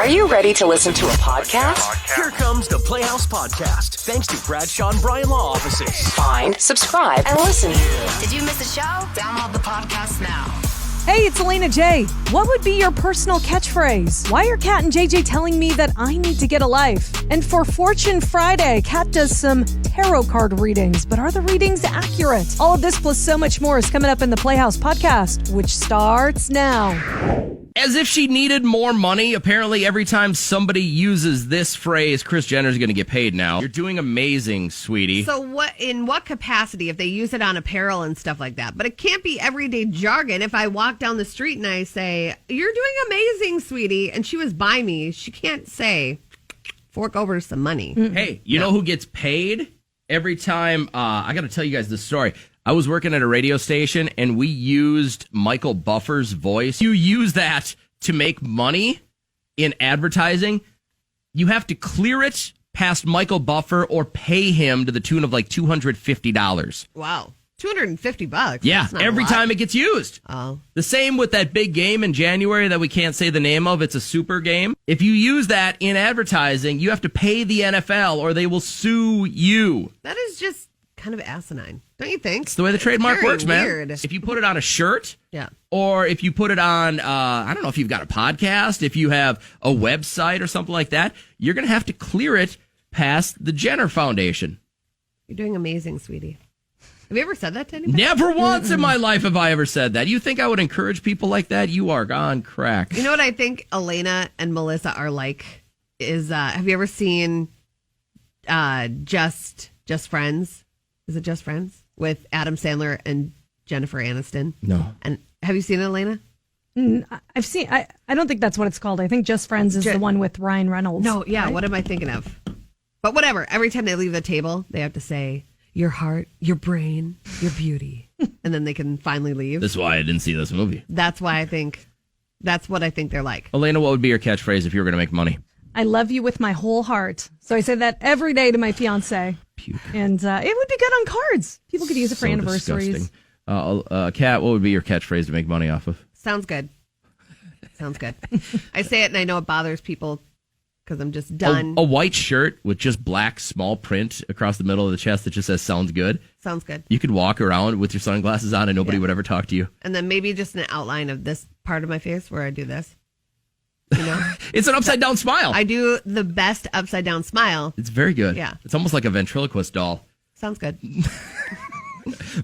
Are you ready to listen to a podcast? Here comes the Playhouse Podcast, thanks to Bradshaw and Bryan Law Offices. Find, subscribe, and listen. Did you miss a show? Download the podcast now. Hey, it's Alayna J. What would be your personal catchphrase? Why are Kat and JJ telling me that I need to get a life? And for Fortune Friday, Kat does some tarot card readings, but are the readings accurate? All of this plus so much more is coming up in the Playhouse Podcast, which starts now. As if she needed more money. Apparently, every time somebody uses this phrase, Kris Jenner's going to get paid now. You're doing amazing, sweetie. So in what capacity if they use it on apparel and stuff like that? But it can't be everyday jargon. If I walk down the street and I say, "You're doing amazing, sweetie," and she was by me, she can't say, "Fork over some money." Hey, you know who gets paid every time? I got to tell you guys this story. I was working at a radio station, and we used Michael Buffer's voice. You use that to make money in advertising. You have to clear it past Michael Buffer or pay him to the tune of like $250. Wow. $250. Yeah, every time it gets used. Oh. The same with that big game in January that we can't say the name of. It's a super game. If you use that in advertising, you have to pay the NFL or they will sue you. That is just kind of asinine, don't you think? It's the way the trademark works, man. Weird. If you put it on a shirt, yeah, or if you put it on, I don't know if you've got a podcast, if you have a website or something like that, you're going to have to clear it past the Jenner Foundation. You're doing amazing, sweetie. Have you ever said that to anybody? Never once in my life have I ever said that. You think I would encourage people like that? You are on crack. You know what I think Alayna and Melissa are like? Is have you ever seen Just Friends? Is it Just Friends? With Adam Sandler and Jennifer Aniston? No. And have you seen it, Alayna? I've seen. I don't think that's what it's called. I think Just Friends is the one with Ryan Reynolds. No, yeah. right? What am I thinking of? But whatever. Every time they leave the table, they have to say, "Your heart, your brain, your beauty," and then they can finally leave. That's why I didn't see this movie. That's why I think. That's what I think they're like. Alayna, what would be your catchphrase if you were going to make money? I love you with my whole heart. So I say that every day to my fiance. Puke. And it would be good on cards. People could use it for anniversaries. Kat, what would be your catchphrase to make money off of? Sounds good. Sounds good. I say it and I know it bothers people because I'm just done. A white shirt with just black small print across the middle of the chest that just says "sounds good." Sounds good. You could walk around with your sunglasses on and nobody would ever talk to you. And then maybe just an outline of this part of my face where I do this. You know? It's an upside down smile. I do the best upside down smile. It's very good. Yeah. It's almost like a ventriloquist doll. Sounds good.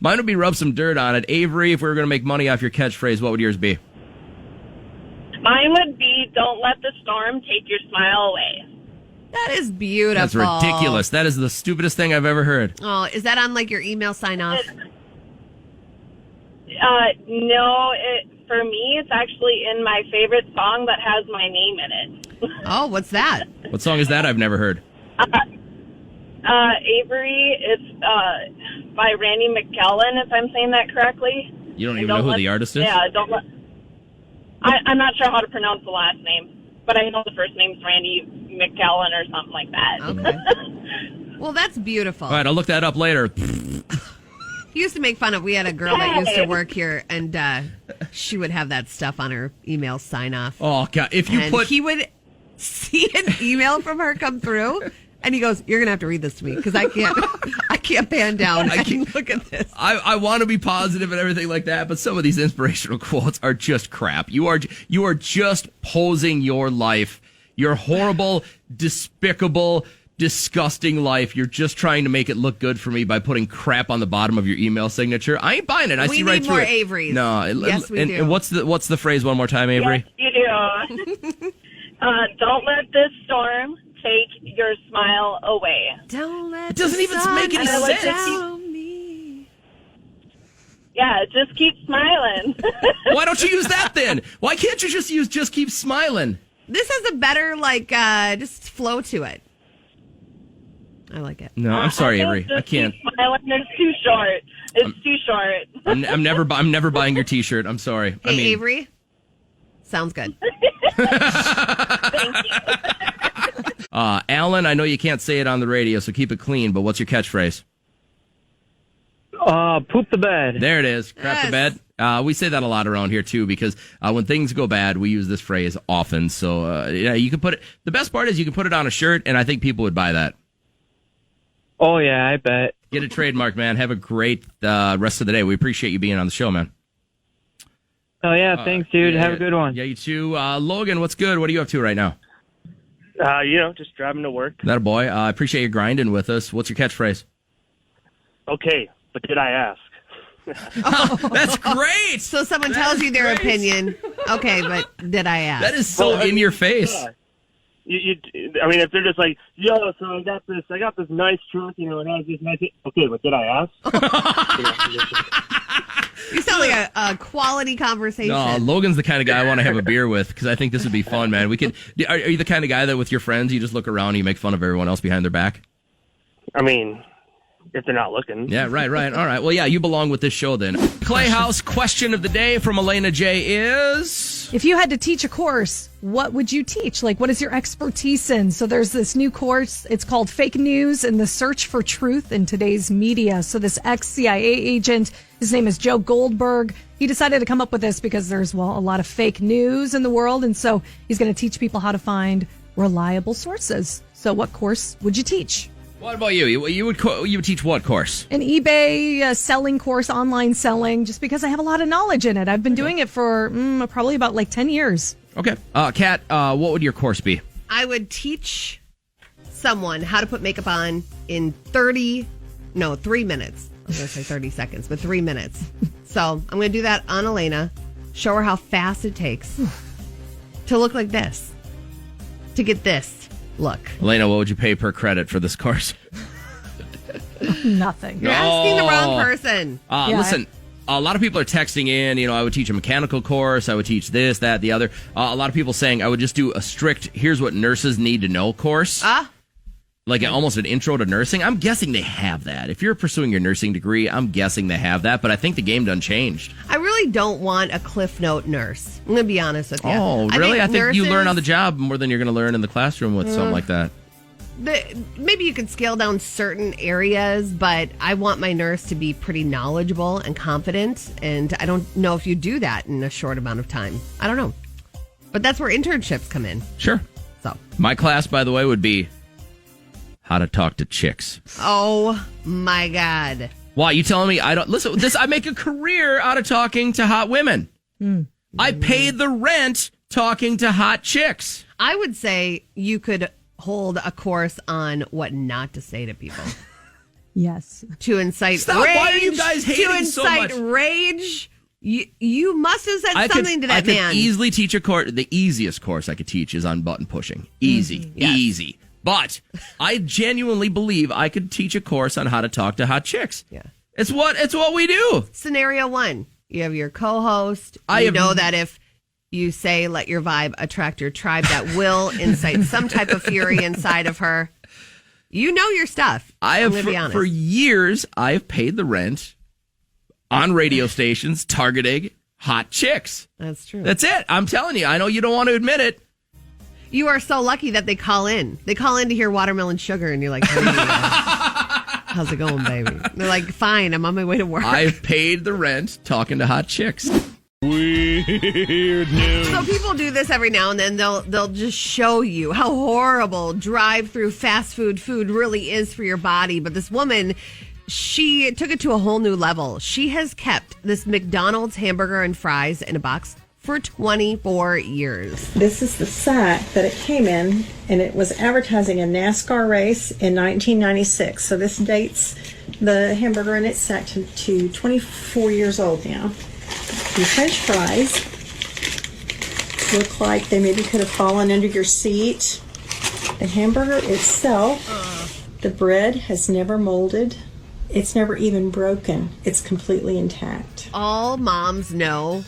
Mine would be rub some dirt on it. Avery, if we were going to make money off your catchphrase, what would yours be? Mine would be, "Don't let the storm take your smile away." That is beautiful. That's ridiculous. That is the stupidest thing I've ever heard. Oh, is that on like your email sign off? No, for me, it's actually in my favorite song that has my name in it. Oh, what's that? What song is that? I've never heard. Avery, it's by Randy McKellen, if I'm saying that correctly. You don't even know who the artist is? Yeah, I'm not sure how to pronounce the last name, but I know the first name's Randy McKellen or something like that. Okay. Well, that's beautiful. All right, I'll look that up later. He used to make fun of, we had a girl that used to work here, and she would have that stuff on her email sign off. Oh, God. If you he would see an email from her come through, and he goes, "You're going to have to read this to me, because I can't pan down and look at this." I want to be positive and everything like that, but some of these inspirational quotes are just crap. You are just posing your life, your horrible, despicable, disgusting life. You're just trying to make it look good for me by putting crap on the bottom of your email signature. I ain't buying it. I see right through it. We need more Averys. No, yes, we do. And what's the phrase one more time, Avery? Yes, you do. Don't let this storm take your smile away. Don't let it doesn't even make any sense. Yeah, just keep smiling. Why don't you use that then? Why can't you just use "just keep smiling"? This has a better just flow to it. I like it. No, I'm sorry, Avery. I can't. Smiling is too short. It's too short. I'm never buying your T-shirt. I'm sorry. Hey, Avery. Sounds good. Thank you. Alan, I know you can't say it on the radio, so keep it clean. But what's your catchphrase? Poop the bed. There it is. Crap the bed. We say that a lot around here, too, because when things go bad, we use this phrase often. So, you can put it, the best part is you can put it on a shirt, and I think people would buy that. Oh, yeah, I bet. Get it trademarked, man. Have a great rest of the day. We appreciate you being on the show, man. Oh, yeah, thanks, dude. Have a good one. Yeah, you too. Logan, what's good? What are you up to right now? Just driving to work. That a boy. I appreciate you grinding with us. What's your catchphrase? Okay, but did I ask? That's great. So someone tells you their opinion. Okay, but did I ask? That is so in your face. If they're just like, yo, so I got this nice truck, and I was just nice. Okay, but did I ask? You sound like a quality conversation. No, Logan's the kind of guy I want to have a beer with because I think this would be fun, man. Are you the kind of guy that with your friends you just look around and you make fun of everyone else behind their back? If they're not looking. Yeah, right. All right. Well, yeah, you belong with this show then. Playhouse question of the day from Alayna J is... If you had to teach a course, what would you teach? Like, what is your expertise in? So there's this new course. It's called Fake News and the Search for Truth in Today's Media. So this ex-CIA agent, his name is Joe Goldberg. He decided to come up with this because there's, a lot of fake news in the world. And so he's going to teach people how to find reliable sources. So what course would you teach? What about you? You would teach what course? An eBay selling course, online selling, just because I have a lot of knowledge in it. I've been doing it for probably about 10 years. Okay. Kat, what would your course be? I would teach someone how to put makeup on in 3 minutes. I was going to say 30 seconds, but 3 minutes. So I'm going to do that on Alayna, show her how fast it takes to look like this, to get this look. Alayna, what would you pay per credit for this course? Nothing. You're asking the wrong person. Listen, a lot of people are texting in, I would teach a mechanical course. I would teach this, that, the other. A lot of people saying I would just do a strict, here's what nurses need to know course. Like almost an intro to nursing. I'm guessing they have that. If you're pursuing your nursing degree, I'm guessing they have that. But I think the game done changed. I really don't want a Cliff Note nurse. I'm going to be honest with you. Oh, really? I think you learn on the job more than you're going to learn in the classroom with something like that. Maybe you could scale down certain areas, but I want my nurse to be pretty knowledgeable and confident. And I don't know if you do that in a short amount of time. I don't know. But that's where internships come in. Sure. So my class, by the way, would be how to talk to chicks. Oh my God. Why, you telling me I don't listen? I make a career out of talking to hot women. I pay the rent talking to hot chicks. I would say you could hold a course on what not to say to people. Yes. To incite Stop. rage. Why are you guys hating so much? To incite rage. You must have said something to that man. I could easily teach a course. The easiest course I could teach is on button pushing. Easy. Yes. Easy. But I genuinely believe I could teach a course on how to talk to hot chicks. Yeah. It's what we do. Scenario 1. You have your co-host. You know that if you say let your vibe attract your tribe, that will incite some type of fury inside of her. You know your stuff. I'm going to be honest. For years, I've paid the rent on radio stations targeting hot chicks. That's true. That's it. I'm telling you. I know you don't want to admit it. You are so lucky that they call in. They call in to hear Watermelon Sugar, and you're like, hey, how's it going, baby? They're like, fine, I'm on my way to work. I've paid the rent talking to hot chicks. Weird news. So people do this every now and then. They'll just show you how horrible drive-through fast food really is for your body. But this woman, she took it to a whole new level. She has kept this McDonald's hamburger and fries in a box for 24 years. This is the sack that it came in, and it was advertising a NASCAR race in 1996. So this dates the hamburger in its sack to 24 years old now. The French fries look like they maybe could have fallen under your seat. The hamburger itself, the bread has never molded. It's never even broken. It's completely intact. All moms know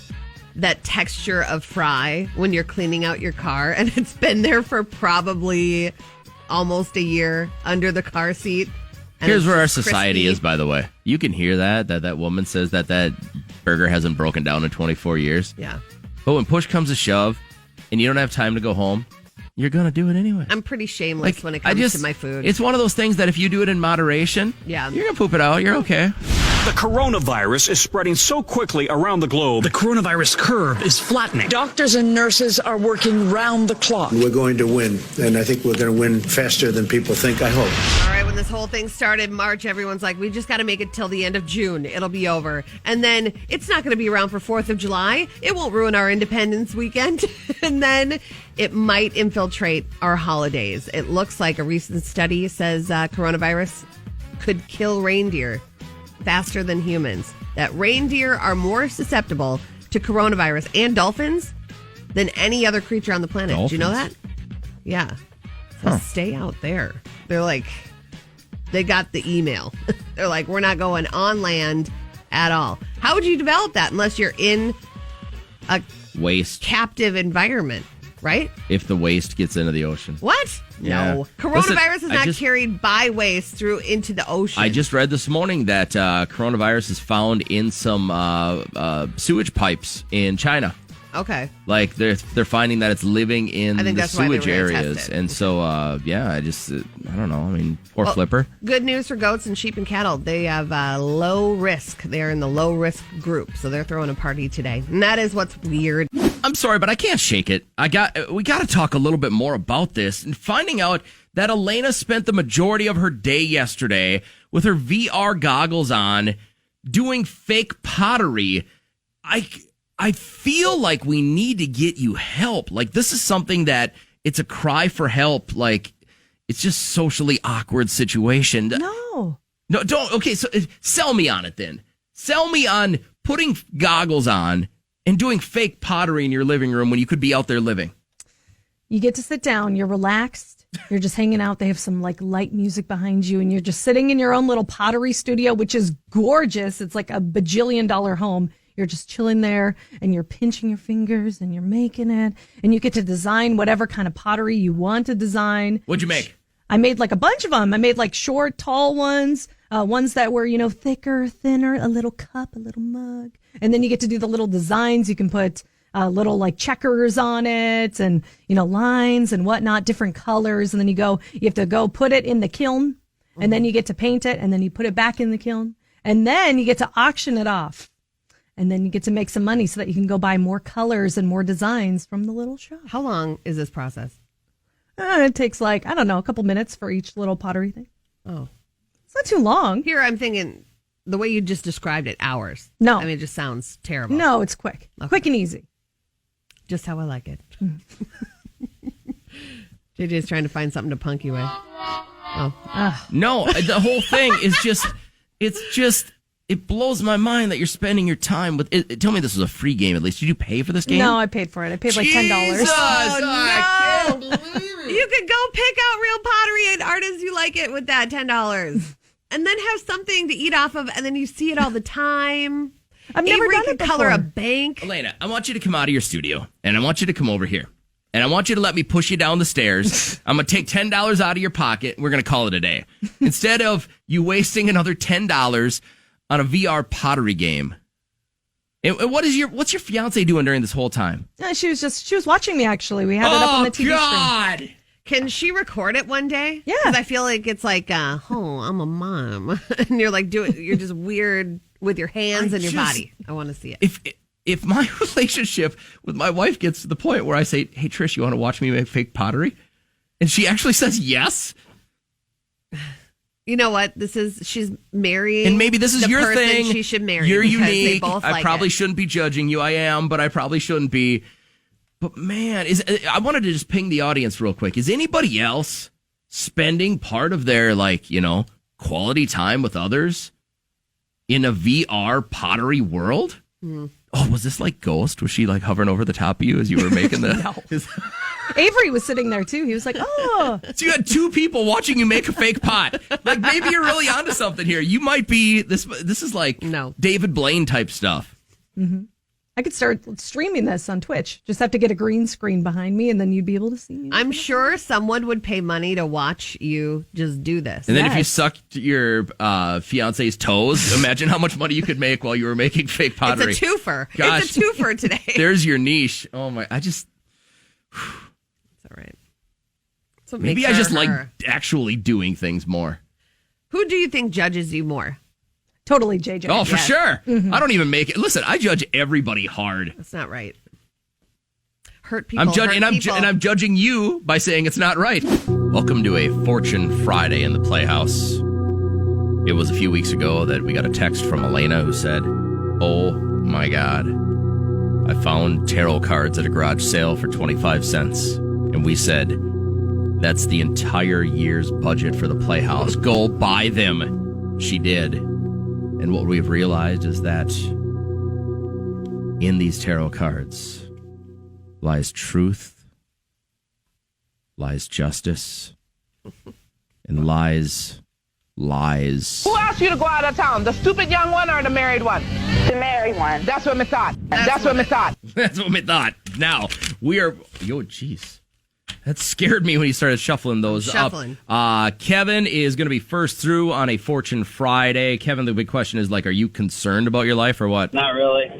that texture of fry when you're cleaning out your car, and it's been there for probably almost a year under the car seat. Here's where our society is, by the way. You can hear that woman says that burger hasn't broken down in 24 years. Yeah. But when push comes to shove and you don't have time to go home, you're going to do it anyway. I'm pretty shameless when it comes to my food. It's one of those things that if you do it in moderation, yeah, you're going to poop it out. You're okay. The coronavirus is spreading so quickly around the globe. The coronavirus curve is flattening. Doctors and nurses are working round the clock. We're going to win, and I think we're going to win faster than people think, I hope. All right, when this whole thing started March, everyone's like, we just got to make it till the end of June. It'll be over. And then it's not going to be around for 4th of July. It won't ruin our Independence weekend. And then it might infiltrate our holidays. It looks like a recent study says coronavirus could kill reindeer faster than humans. That reindeer are more susceptible to coronavirus and dolphins than any other creature on the planet. Dolphins? Do you know that? Yeah. So stay out there. They're like, they got the email. They're like, we're not going on land at all. How would you develop that unless you're in a Waste. captive environment, right? If the waste gets into the ocean. What? Yeah. No. Coronavirus Listen, is not carried by waste through into the ocean. I just read this morning that coronavirus is found in some sewage pipes in China. Okay. Like they're finding that it's living in I think the that's why they sewage were gonna areas, test it. and so I don't know. I mean, poor Flipper. Good news for goats and sheep and cattle. They have low risk. They're in the low risk group, so they're throwing a party today. And that is what's weird. I'm sorry, but I can't shake it. We got to talk a little bit more about this and finding out that Alayna spent the majority of her day yesterday with her VR goggles on doing fake pottery. I feel like we need to get you help. Like, this is something that it's a cry for help. Like, it's just socially awkward situation. No, don't. Okay, so sell me on it then. Sell me on putting goggles on and doing fake pottery in your living room when you could be out there living. You get to sit down. You're relaxed. You're just hanging out. They have some like light music behind you, and you're just sitting in your own little pottery studio, which is gorgeous. It's like a bajillion-dollar home. You're just chilling there and you're pinching your fingers and you're making it, and you get to design whatever kind of pottery you want to design. What'd you make? I made like a bunch of them. I made like short, tall ones, ones that were, thicker, thinner, a little cup, a little mug. And then you get to do the little designs. You can put little like checkers on it and, lines and whatnot, different colors. And then you have to go put it in the kiln, and then you get to paint it, and then you put it back in the kiln, and then you get to auction it off. And then you get to make some money so that you can go buy more colors and more designs from the little shop. How long is this process? It takes a couple minutes for each little pottery thing. Oh. It's not too long. Here, I'm thinking the way you just described it, hours. No. I mean, it just sounds terrible. No, it's quick. Okay. Quick and easy. Just how I like it. JJ's trying to find something to punk you with. Oh. No, the whole thing is it blows my mind that you're spending your time with it. Tell me this was a free game at least. Did you pay for this game? No, I paid for it. I paid like $10. I can't believe it. You could go pick out real pottery and art as you like it with that $10. And then have something to eat off of, and then you see it all the time. I've never done it before. Color a bank. Alayna, I want you to come out of your studio, and I want you to come over here. And I want you to let me push you down the stairs. I'm going to take $10 out of your pocket. We're going to call it a day. Instead of you wasting another $10 on a VR pottery game. And what's your fiance doing during this whole time? She was watching me, actually. We had it up on the TV screen. Can she record it one day? Yeah. Because I feel like it's like, I'm a mom. And you're like, you're just weird with your hands and your body. I want to see it. If my relationship with my wife gets to the point where I say, hey, Trish, you want to watch me make fake pottery? And she actually says yes. You know what? She's marrying. And maybe this is your person thing. She should marry. You're because they unique. both I like probably it. shouldn't be judging you. I am, but I probably shouldn't be. But man, I wanted to just ping the audience real quick. Is anybody else spending part of their quality time with others in a VR pottery world? Mm. Oh, was this like Ghost? Was she like hovering over the top of you as you were making the? No. Avery was sitting there too. He was like, "Oh." So you had two people watching you make a fake pot. Like maybe you're really onto something here. You might be this. This is like David Blaine type stuff. Mm-hmm. I could start streaming this on Twitch. Just have to get a green screen behind me, and then you'd be able to see me. I'm sure someone would pay money to watch you just do this. And then if you sucked your fiance's toes, imagine how much money you could make while you were making fake pottery. It's a twofer. Gosh, it's a twofer today. There's your niche. Oh my! It's all right. Maybe I just like actually doing things more. Who do you think judges you more? Totally, JJ. Oh, for Yes. sure. I don't even make it. Listen, I judge everybody hard. That's not right. Hurt people. I'm judging you by saying it's not right. Welcome to a Fortune Friday in the Playhouse. It was a few weeks ago that we got a text from Alayna who said, "Oh my God, I found tarot cards at a garage sale for 25 cents." And we said, "That's the entire year's budget for the Playhouse. Go buy them." She did. And what we've realized is that in these tarot cards lies truth, lies justice, and lies. Who asked you to go out of town? The stupid young one or the married one? The married one. That's what me thought. That's what me thought. That's what we thought. Now, we are... Yo, jeez. That scared me when he started shuffling those up. Kevin is going to be first through on a Fortune Friday. Kevin, the big question is, like, are you concerned about your life or what? Not really.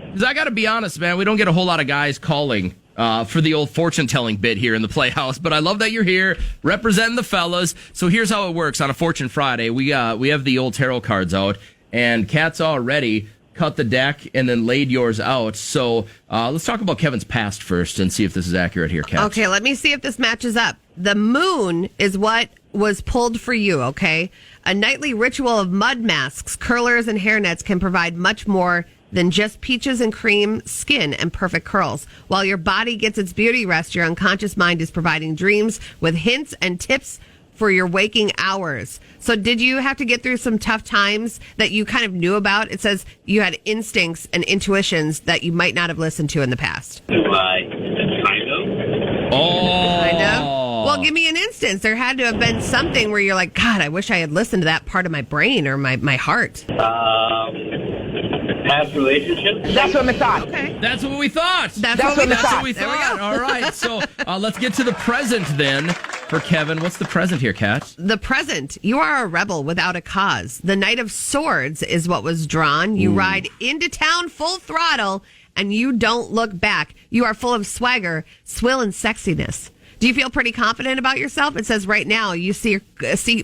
Because I got to be honest, man, we don't get a whole lot of guys calling for the old fortune-telling bit here in the Playhouse. But I love that you're here representing the fellas. So here's how it works on a Fortune Friday. We have the old tarot cards out, and Kat's already cut the deck and then laid yours out. So let's talk about Kevin's past first and see if this is accurate here, Kat. Okay, let me see if this matches up. The moon is what was pulled for you, okay? A nightly ritual of mud masks, curlers, and hairnets can provide much more than just peaches and cream skin and perfect curls. While your body gets its beauty rest, your unconscious mind is providing dreams with hints and tips for your waking hours. So did you have to get through some tough times that you kind of knew about? It says you had instincts and intuitions that you might not have listened to in the past. Kind of. Oh. Kind of? Well, give me an instance. There had to have been something where you're like, God, I wish I had listened to that part of my brain or my heart. Past relationships. That's what me thought. Okay. That's what we thought. That's what we thought. There we go. All right. So let's get to the present then for Kevin. What's the present here, Kat? The present. You are a rebel without a cause. The Knight of Swords is what was drawn. You ride into town full throttle, and you don't look back. You are full of swagger, swill, and sexiness. Do you feel pretty confident about yourself? It says right now you see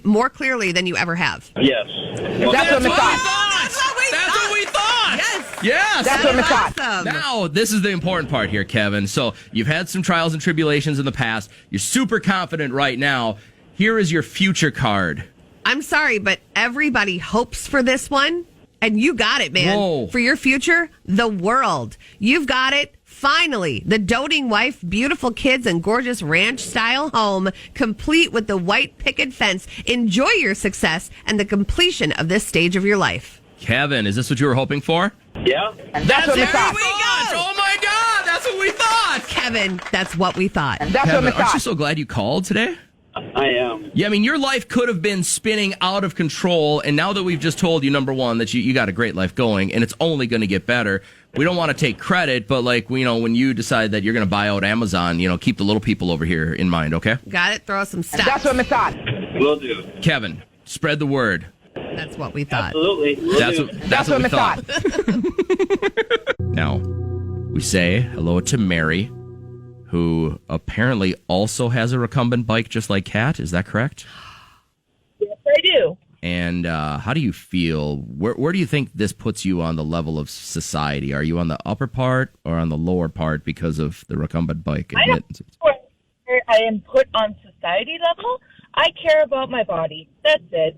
more clearly than you ever have. Yes. That's what me thought. That's what we thought. Yes. That's what me thought. Awesome. Now, this is the important part here, Kevin. So you've had some trials and tribulations in the past. You're super confident right now. Here is your future card. I'm sorry, but everybody hopes for this one, and you got it, man. Whoa. For your future, the world. You've got it. Finally, the doting wife, beautiful kids, and gorgeous ranch-style home, complete with the white picket fence. Enjoy your success and the completion of this stage of your life. Kevin, is this what you were hoping for? Yeah. That's what me thought. Oh, my God. That's what we thought. Kevin, that's what we thought. That's what Kevin, me aren't you thought. so glad you called today? I am. Yeah, I mean, your life could have been spinning out of control, and now that we've just told you, number one, that you got a great life going, and it's only going to get better, we don't want to take credit, but, like, when you decide that you're going to buy out Amazon, keep the little people over here in mind, okay? Got it? Throw some stuff. That's what me thought. Will do. Kevin, spread the word. That's what we thought. Absolutely. That's what we thought. Now, we say hello to Mary, who apparently also has a recumbent bike just like Kat. Is that correct? Yes, I do. And how do you feel? Where do you think this puts you on the level of society? Are you on the upper part or on the lower part because of the recumbent bike? I don't know where I am put on society level. I care about my body. That's it.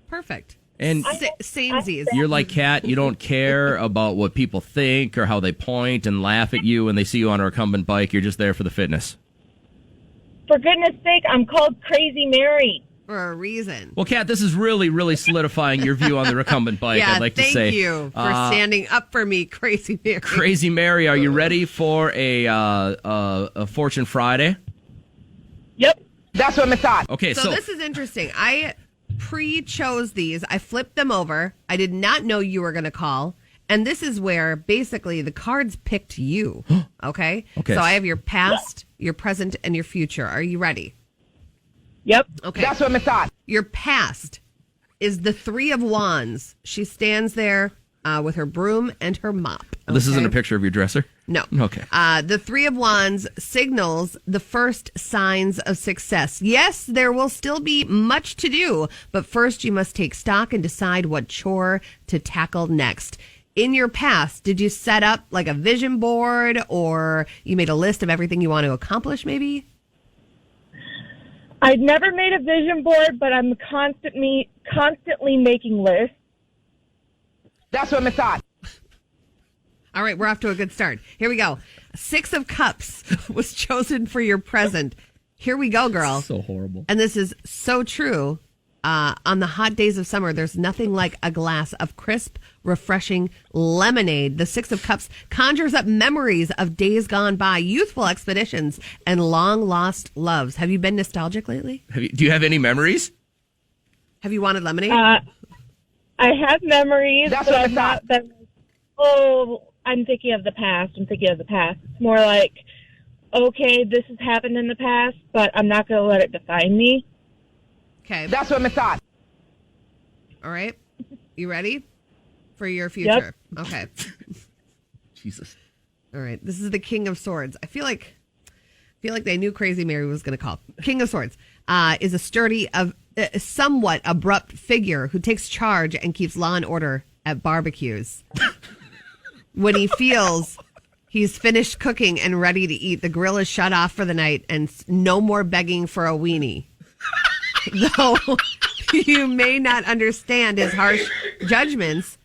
Perfect. And samesies. you're like Kat. You don't care about what people think or how they point and laugh at you when they see you on a recumbent bike. You're just there for the fitness. For goodness sake, I'm called Crazy Mary. For a reason. Well, Kat, this is really, really solidifying your view on the recumbent bike, Yeah, I'd like to say. thank you for standing up for me, Crazy Mary. Crazy Mary, are you ready for a Fortune Friday? Yep. That's what me thought. Okay, So this is interesting. I pre-chose these. I flipped them over. I did not know you were going to call. And this is where basically the cards picked you. Okay? Okay. So I have your past, your present, and your future. Are you ready? Yep. Okay. That's what me thought. Your past is the Three of Wands. She stands there with her broom and her mop. This isn't okay? a picture of your dresser? No. Okay. The Three of Wands signals the first signs of success. Yes, there will still be much to do, but first you must take stock and decide what chore to tackle next. In your past, did you set up like a vision board, or you made a list of everything you want to accomplish maybe? I'd never made a vision board, but I'm constantly making lists. That's what I thought. All right, we're off to a good start. Here we go. 6 of Cups was chosen for your present. Here we go, girl. So horrible. And this is so true. On the hot days of summer, there's nothing like a glass of crisp, refreshing lemonade. The 6 of Cups conjures up memories of days gone by, youthful expeditions, and long-lost loves. Have you been nostalgic lately? Do you have any memories? Have you wanted lemonade? I have memories, That's but what I I've not been, I'm thinking of the past. It's more like, okay, this has happened in the past, but I'm not going to let it define me. Okay. That's what I thought. All right. You ready for your future? Yep. Okay. Jesus. All right. This is the King of Swords. I feel like they knew Crazy Mary was going to call. King of Swords is a sturdy, somewhat abrupt figure who takes charge and keeps law and order at barbecues. When he feels he's finished cooking and ready to eat, the grill is shut off for the night and no more begging for a weenie. Though you may not understand his harsh judgments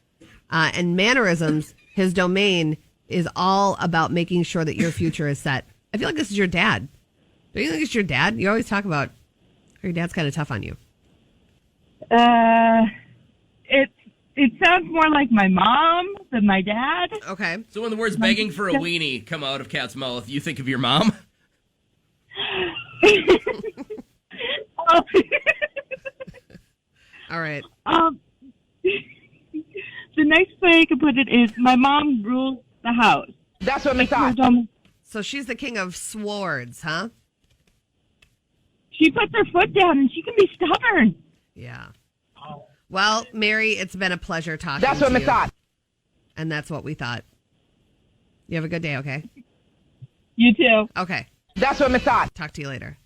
and mannerisms, his domain is all about making sure that your future is set. I feel like this is your dad. Don't you think it's your dad? You always talk about how your dad's kind of tough on you. It sounds more like my mom than my dad. Okay. So when the words begging for a weenie come out of Kat's mouth, you think of your mom? All right. The next way I could put it is my mom rules the house. That's what I thought. So she's the King of Swords, huh? She puts her foot down and she can be stubborn. Yeah. Well, Mary, it's been a pleasure talking That's to what I you. thought. And that's what we thought. You have a good day, okay? You too. Okay. That's what I thought. Talk to you later.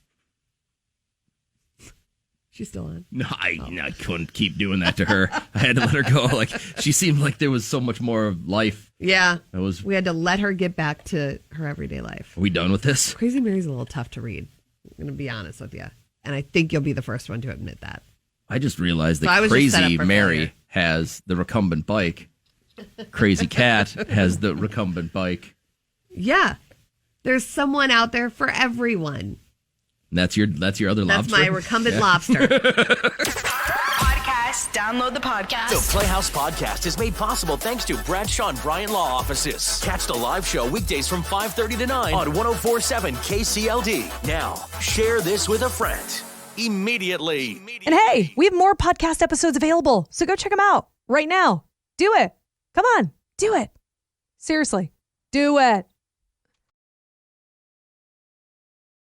She's still on. No, I couldn't keep doing that to her. I had to let her go. Like, she seemed like there was so much more of life. Yeah. We had to let her get back to her everyday life. Are we done with this? Crazy Mary's a little tough to read. I'm going to be honest with you. And I think you'll be the first one to admit that. I just realized that Crazy Mary has the recumbent bike. Crazy Cat has the recumbent bike. Yeah. There's someone out there for everyone. And that's your other lobster? That's my recumbent lobster. Podcast. Download the podcast. The Playhouse Podcast is made possible thanks to Bradshaw and Bryant Law Offices. Catch the live show weekdays from 5:30 to 9 on 104.7 KCLD. Now, share this with a friend immediately. And hey, we have more podcast episodes available, so go check them out right now. Do it. Come on, do it. Seriously, do it.